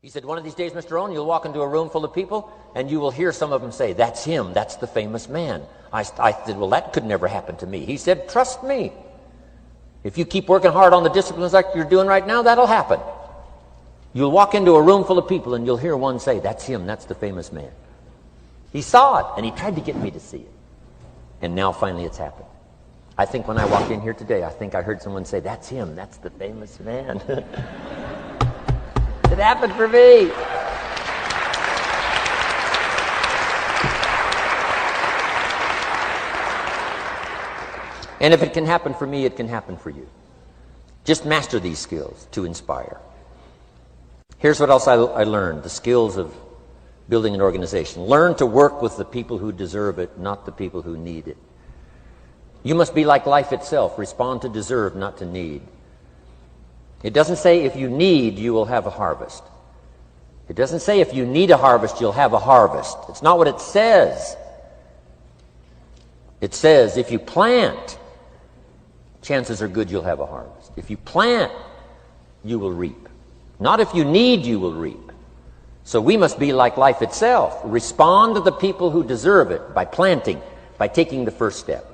He said, one of these days, Mr. Rohn, you'll walk into a room full of people and you will hear some of them say, that's him, that's the famous man. I said, well, that could never happen to me. He said, trust me. If you keep working hard on the disciplines like you're doing right now, that'll happen. You'll walk into a room full of people and you'll hear one say, that's him, that's the famous man. He saw it and he tried to get me to see it. And now finally it's happened. I think when I walked in here today, I think I heard someone say, that's him, that's the famous man. It happened for me. And if it can happen for me, it can happen for you. Just master these skills to inspire. Here's what else I learned, the skills of building an organization. Learn to work with the people who deserve it, not the people who need it. You must be like life itself. Respond to deserve, not to need. It doesn't say if you need, you will have a harvest. It doesn't say if you need a harvest, you'll have a harvest. It's not what it says. It says if you plant, chances are good you'll have a harvest. If you plant, you will reap. Not if you need, you will reap. So we must be like life itself. Respond to the people who deserve it by planting, by taking the first step.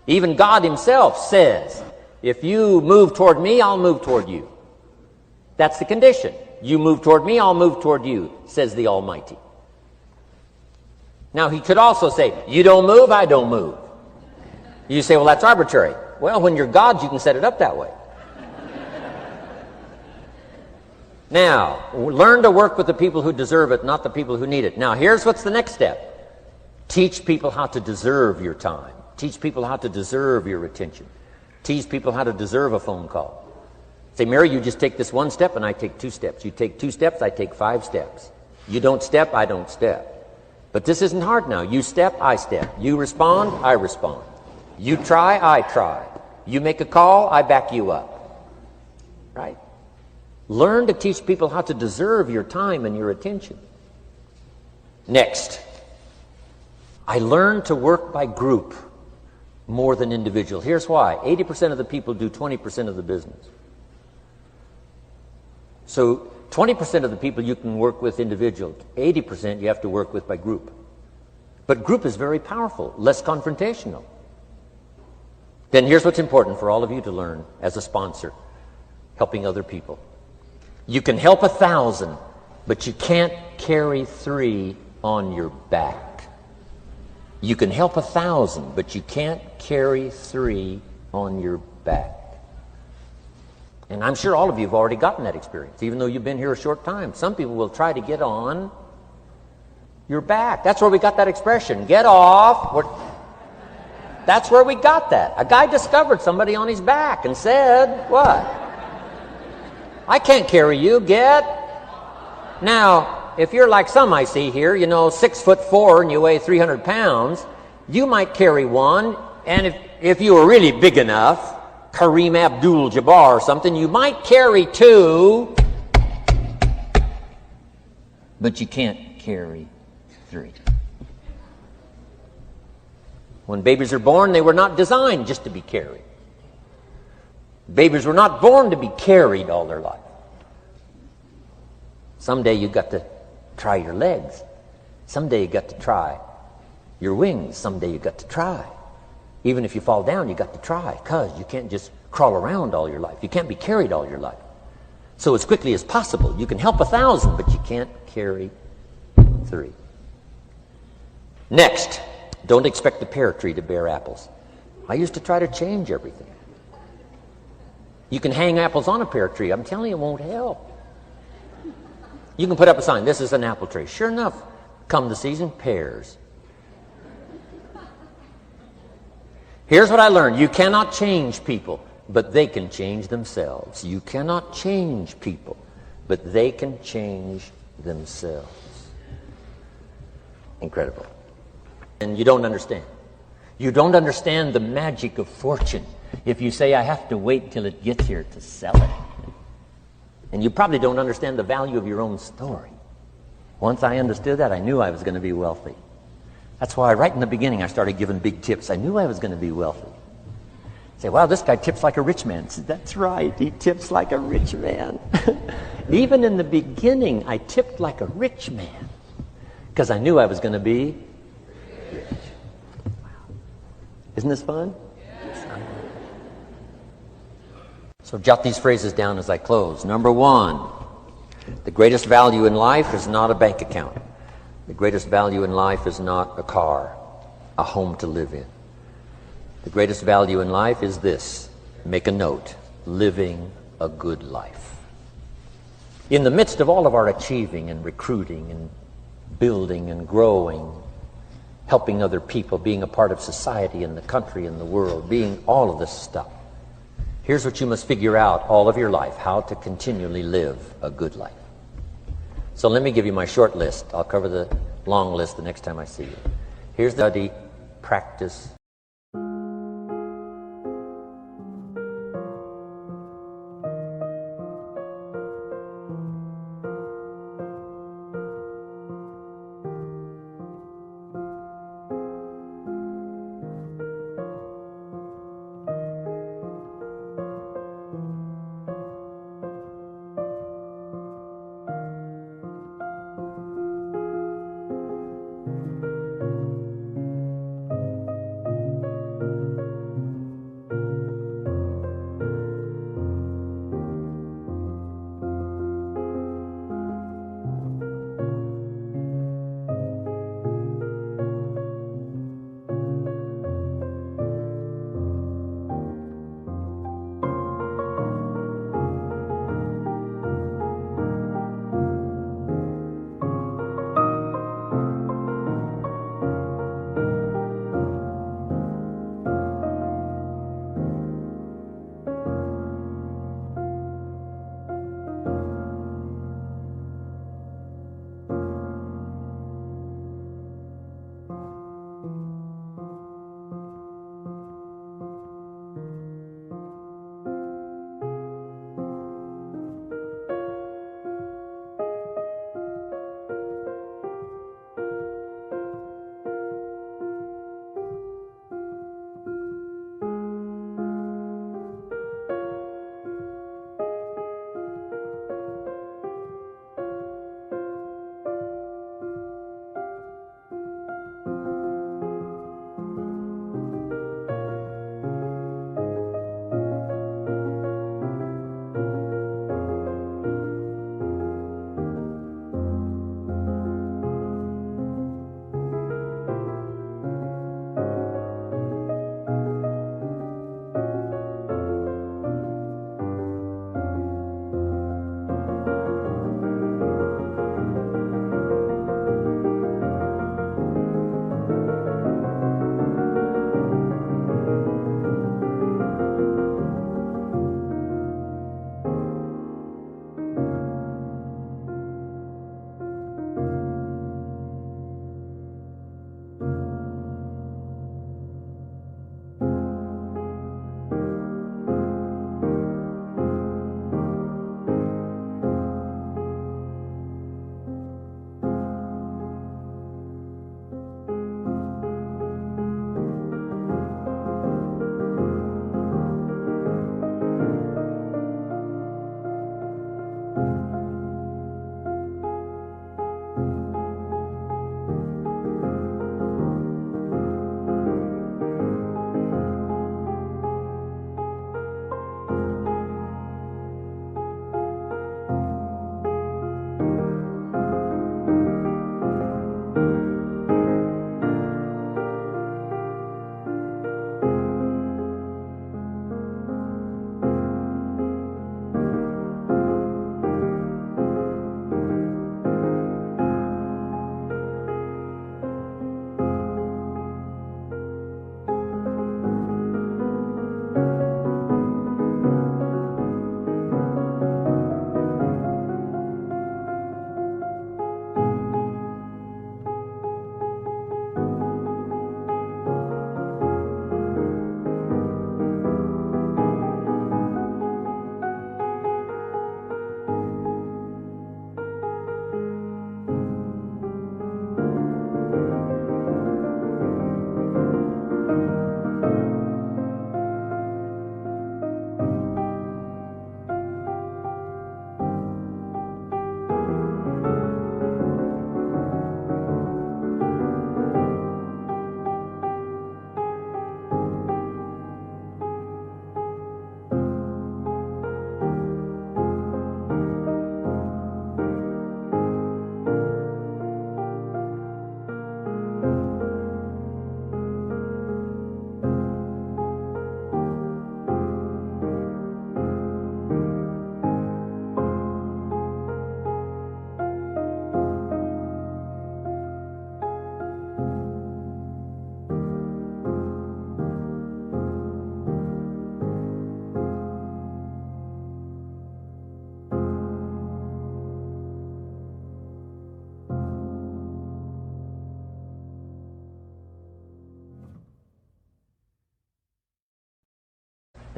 Even God himself says, if you move toward me, I'll move toward you. That's the condition. You move toward me, I'll move toward you, says the Almighty. Now, he could also say, you don't move, I don't move. You say, well, that's arbitrary. Well, when you're God, you can set it up that way. Now, learn to work with the people who deserve it, not the people who need it. Now, here's what's the next step. Teach people how to deserve your time. Teach people how to deserve your attention. Teach people how to deserve a phone call. Say, Mary, you just take this one step and I take 2 steps. You take 2 steps, I take 5 steps. You don't step, I don't step. But this isn't hard now. You step, I step. You respond, I respond. You try, I try. You make a call, I back you up. Right? Learn to teach people how to deserve your time and your attention. Next, I learned to work by group more than individual. Here's why. 80% of the people do 20% of the business. So 20% of the people you can work with individual. 80% you have to work with by group. But group is very powerful, less confrontational. Then here's what's important for all of you to learn as a sponsor, helping other people. You can help 1,000, but you can't carry 3 on your back. You can help 1,000, but you can't carry 3 on your back. And I'm sure all of you have already gotten that experience, even though you've been here a short time. Some people will try to get on your back. That's where we got that expression, get off. That's where we got that. A guy discovered somebody on his back and said, what? I can't carry you, get. Now, if you're like some I see here, 6'4" and you weigh 300 pounds, you might carry one, and if you were really big enough, Kareem Abdul-Jabbar or something, you might carry 2, but you can't carry 3. When babies are born, they were not designed just to be carried. Babies were not born to be carried all their life. Someday you got to try your legs. Someday you got to try your wings. Someday you got to try. Even if you fall down, you got to try, because you can't just crawl around all your life. You can't be carried all your life. So as quickly as possible, you can help 1,000, but you can't carry 3. Next, don't expect the pear tree to bear apples. I used to try to change everything. You can hang apples on a pear tree. I'm telling you, it won't help. You can put up a sign, this is an apple tree. Sure enough, come the season, pears. Here's what I learned. You cannot change people, but they can change themselves. You cannot change people, but they can change themselves. Incredible. And you don't understand. You don't understand the magic of fortune if you say, I have to wait till it gets here to sell it. And you probably don't understand the value of your own story. Once I understood that, I knew I was going to be wealthy. That's why right in the beginning I started giving big tips. I knew I was going to be wealthy. Say, wow, this guy tips like a rich man. I said, that's right, he tips like a rich man. Even in the beginning, I tipped like a rich man because I knew I was going to be rich. Wow. Isn't this fun? Yeah. So jot these phrases down as I close. Number one, the greatest value in life is not a bank account. The greatest value in life is not a car, a home to live in. The greatest value in life is this. Make a note. Living a good life. In the midst of all of our achieving and recruiting and building and growing, helping other people, being a part of society and the country and the world, being all of this stuff, here's what you must figure out all of your life, how to continually live a good life. So let me give you my short list. I'll cover the long list the next time I see you. Here's the study, practice,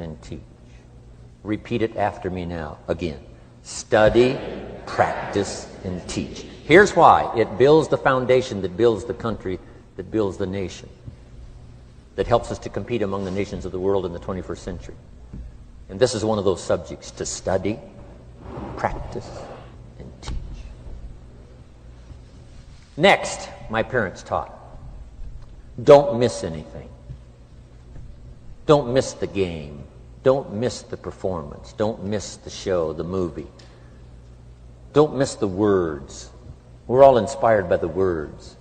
and teach. Repeat it after me now. Again. Study, practice, and teach. Here's why. It builds the foundation that builds the country, that builds the nation, that helps us to compete among the nations of the world in the 21st century. And this is one of those subjects, to study, practice, and teach. Next, my parents taught, don't miss anything. Don't miss the game. Don't miss the performance. Don't miss the show, the movie. Don't miss the words. We're all inspired by the words.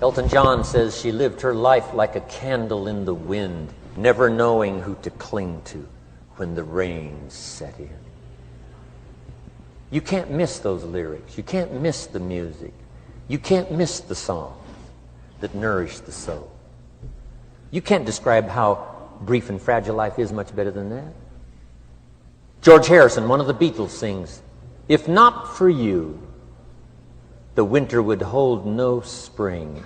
Elton John says she lived her life like a candle in the wind, never knowing who to cling to when the rain set in. You can't miss those lyrics. You can't miss the music. You can't miss the songs that nourish the soul. You can't describe how brief and fragile life is much better than that. George Harrison, one of the Beatles, sings, "If not for you, the winter would hold no spring.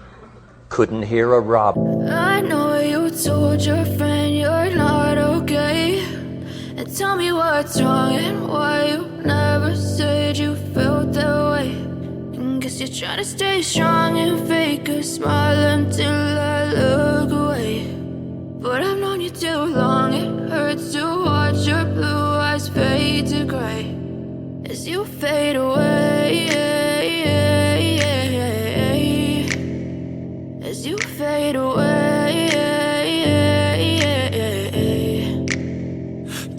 Couldn't hear a robin." I know you told your friend you're not okay, and tell me what's wrong and why you never said you felt that way. And guess you're trying to stay strong and fake a smile until I look away. But I've known you too long, it hurts to watch your blue eyes fade to gray as you fade away, as you fade away.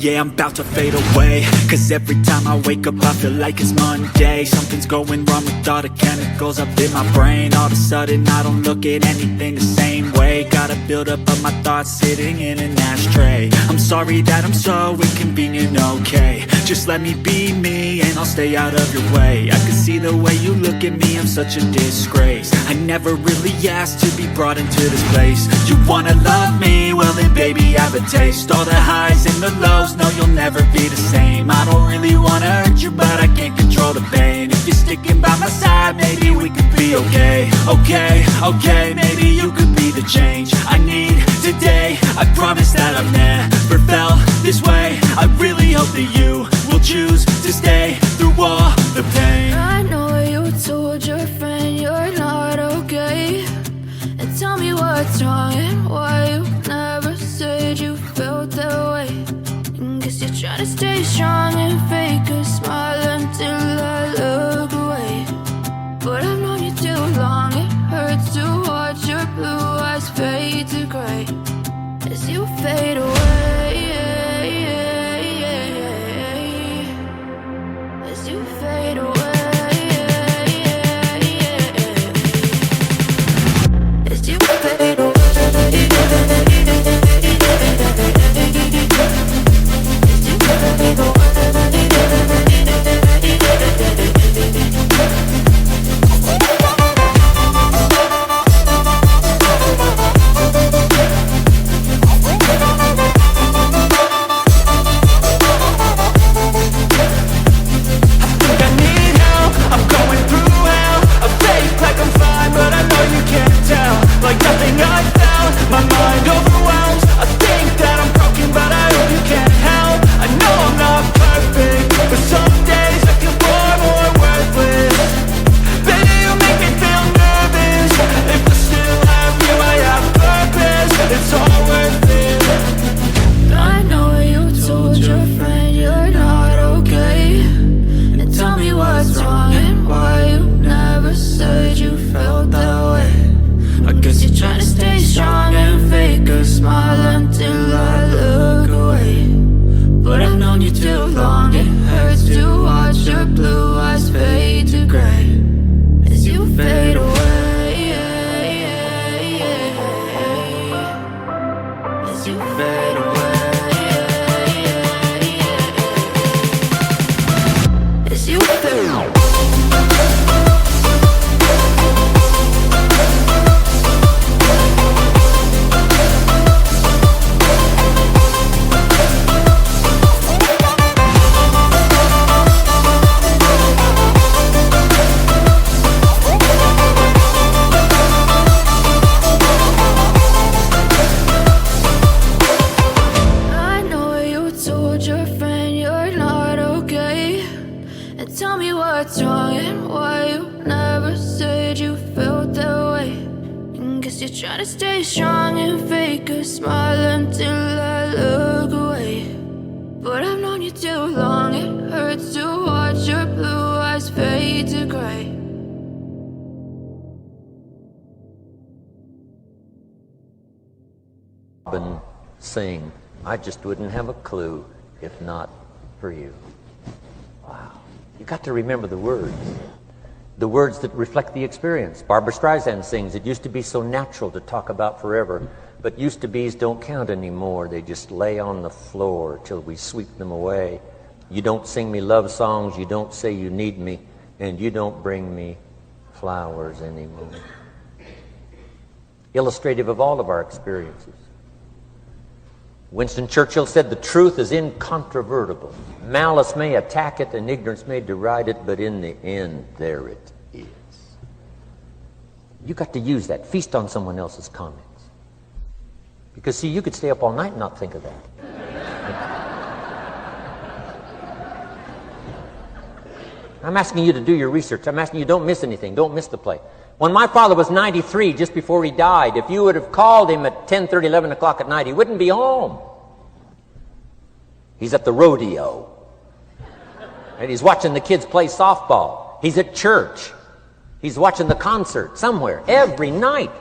Yeah, I'm about to fade away, cause every time I wake up I feel like it's Monday. Something's going wrong with all the chemicals up in my brain. All of a sudden I don't look at anything the same way. Got a buildup of my thoughts sitting in an ashtray. I'm sorry that I'm so inconvenient, okay. Just let me be me and I'll stay out of your way. I can see the way you look at me, I'm such a disgrace. I never really asked to be brought into this place. You wanna love me? Well then baby I have a taste. All the highs and the lows, no you'll never be the same. I don't really wanna hurt you but I can't control the pain. If you're sticking by my side maybe we could be okay. Okay, maybe you could be the change I need today. I promise that I've never felt this way. I really hope that you will choose to stay through all the pain. I know you told your friend you're not okay, and tell me what's wrong and why you never said you felt that way. And guess you're trying to stay strong and fake a smile until I look away. But I've known you too long, it hurts to watch your blue eyes fade to gray as you fade away, as you fade away, as you fade away. Like nothing I found, my mind overwhelms. I think that I'm broken, but I hope you can't help. I know I'm not perfect, but some days I feel far more worthless. Baby, you make me feel nervous. If I still have you, I have purpose. It's all worth it. I know you told your friend you're not okay, and tell me what's wrong and why you never said you felt that way. I guess you're trying to stay strong and fake a smile until I look away. But I've known you too long, it hurts to watch your blue eyes fade to gray as you fade away, as you fade away, as you fade away. Trying to stay strong and fake a smile until I look away. But I've known you too long, it hurts to watch your blue eyes fade to gray. Robin sing, I just wouldn't have a clue if not for you. Wow. You got to remember the words that reflect the experience. Barbara Streisand sings, it used to be so natural to talk about forever, but used to be's don't count anymore. They just lay on the floor till we sweep them away. You don't sing me love songs, you don't say you need me, and you don't bring me flowers anymore. Illustrative of all of our experiences. Winston Churchill said, the truth is incontrovertible. Malice may attack it and ignorance may deride it, but in the end, there it is. You got to use that. Feast on someone else's comments. Because, see, you could stay up all night and not think of that. I'm asking you to do your research. I'm asking you, don't miss anything. Don't miss the play. When my father was 93, just before he died, if you would have called him at 10:30, 11 o'clock at night, he wouldn't be home. He's at the rodeo. And he's watching the kids play softball. He's at church. He's watching the concert somewhere every night.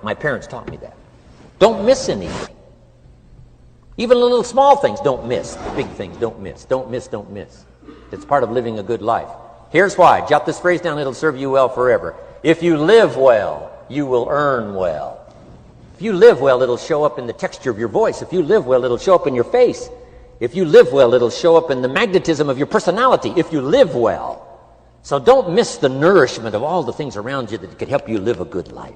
My parents taught me that. Don't miss anything. Even the little small things, don't miss. The big things, don't miss. Don't miss, don't miss. It's part of living a good life. Here's why. Jot this phrase down, it'll serve you well forever. If you live well, you will earn well. If you live well, it'll show up in the texture of your voice. If you live well, it'll show up in your face. If you live well, it'll show up in the magnetism of your personality. If you live well. So don't miss the nourishment of all the things around you that could help you live a good life.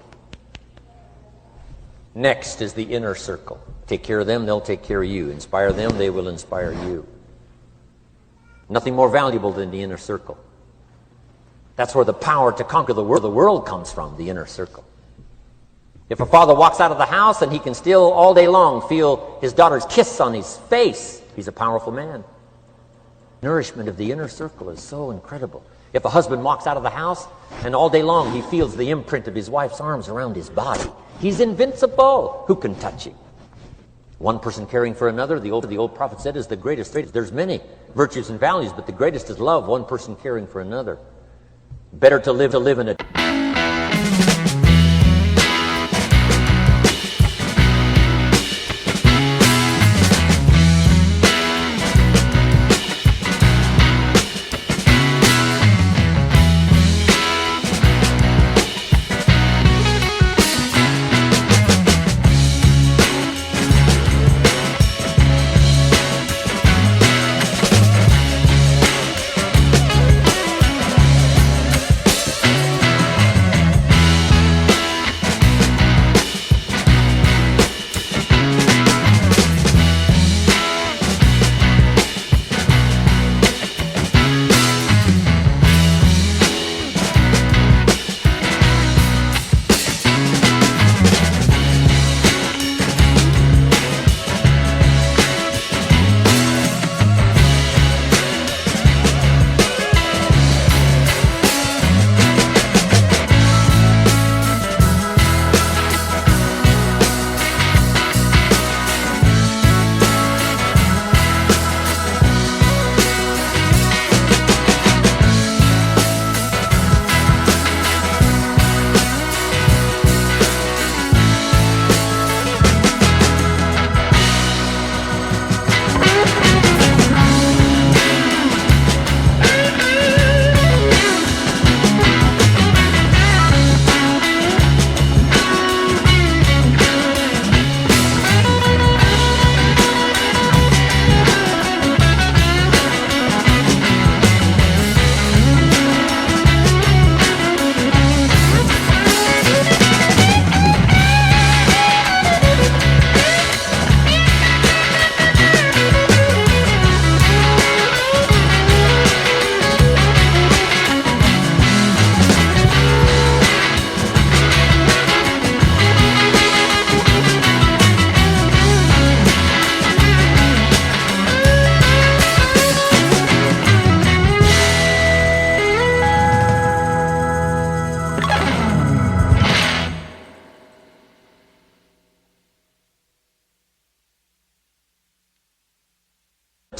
Next is the inner circle. Take care of them, they'll take care of you. Inspire them, they will inspire you. Nothing more valuable than the inner circle. That's where the power to conquer the world comes from, the inner circle. If a father walks out of the house and he can still all day long feel his daughter's kiss on his face, he's a powerful man. Nourishment of the inner circle is so incredible. If a husband walks out of the house and all day long he feels the imprint of his wife's arms around his body, he's invincible. Who can touch him? One person caring for another, the old prophet said, is the greatest. There's many virtues and values, but the greatest is love, one person caring for another. Better to live in a...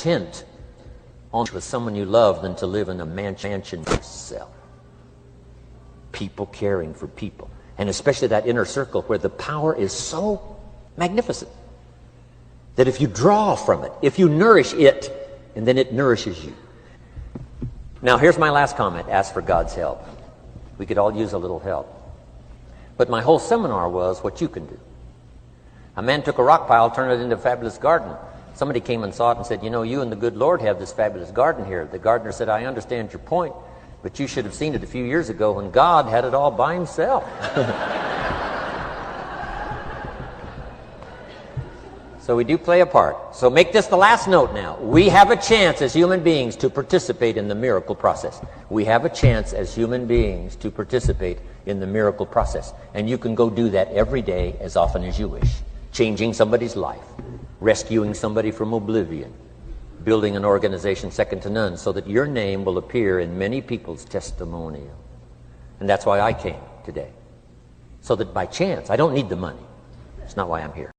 Content on with someone you love than to live in a mansion yourself. People caring for people, and especially that inner circle where the power is so magnificent that if you draw from it, if you nourish it, and then it nourishes you. Now here's my last comment. Ask for God's help. We could all use a little help. But my whole seminar was what you can do. A man took a rock pile, turned it into a fabulous garden. Somebody came and saw it and said, you know, you and the good Lord have this fabulous garden here. The gardener said, I understand your point, but you should have seen it a few years ago when God had it all by himself. So we do play a part. So make this the last note now. We have a chance as human beings to participate in the miracle process. We have a chance as human beings to participate in the miracle process. And you can go do that every day as often as you wish. Changing somebody's life, rescuing somebody from oblivion, building an organization second to none so that your name will appear in many people's testimonial. And that's why I came today. So that by chance, I don't need the money. It's not why I'm here.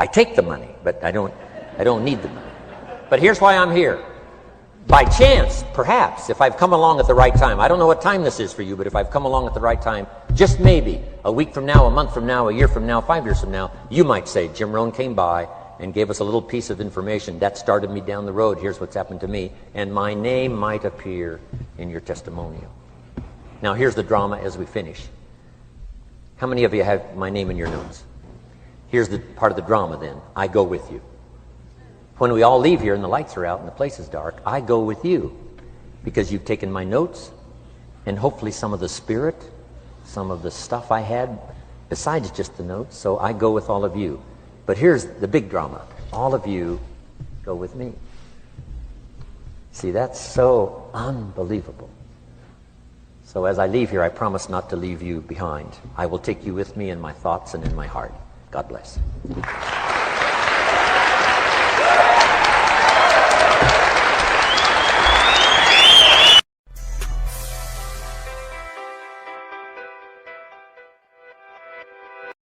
I take the money, but I don't need the money. But here's why I'm here. By chance, perhaps, if I've come along at the right time, I don't know what time this is for you, but if I've come along at the right time, just maybe, a week from now, a month from now, a year from now, 5 years from now, you might say, Jim Rohn came by and gave us a little piece of information. That started me down the road. Here's what's happened to me. And my name might appear in your testimonial. Now, here's the drama as we finish. How many of you have my name in your notes? Here's the part of the drama then. I go with you. When we all leave here and the lights are out and the place is dark, I go with you because you've taken my notes and hopefully some of the spirit, some of the stuff I had besides just the notes. So I go with all of you. But here's the big drama. All of you go with me. See, that's so unbelievable. So as I leave here, I promise not to leave you behind. I will take you with me in my thoughts and in my heart. God bless.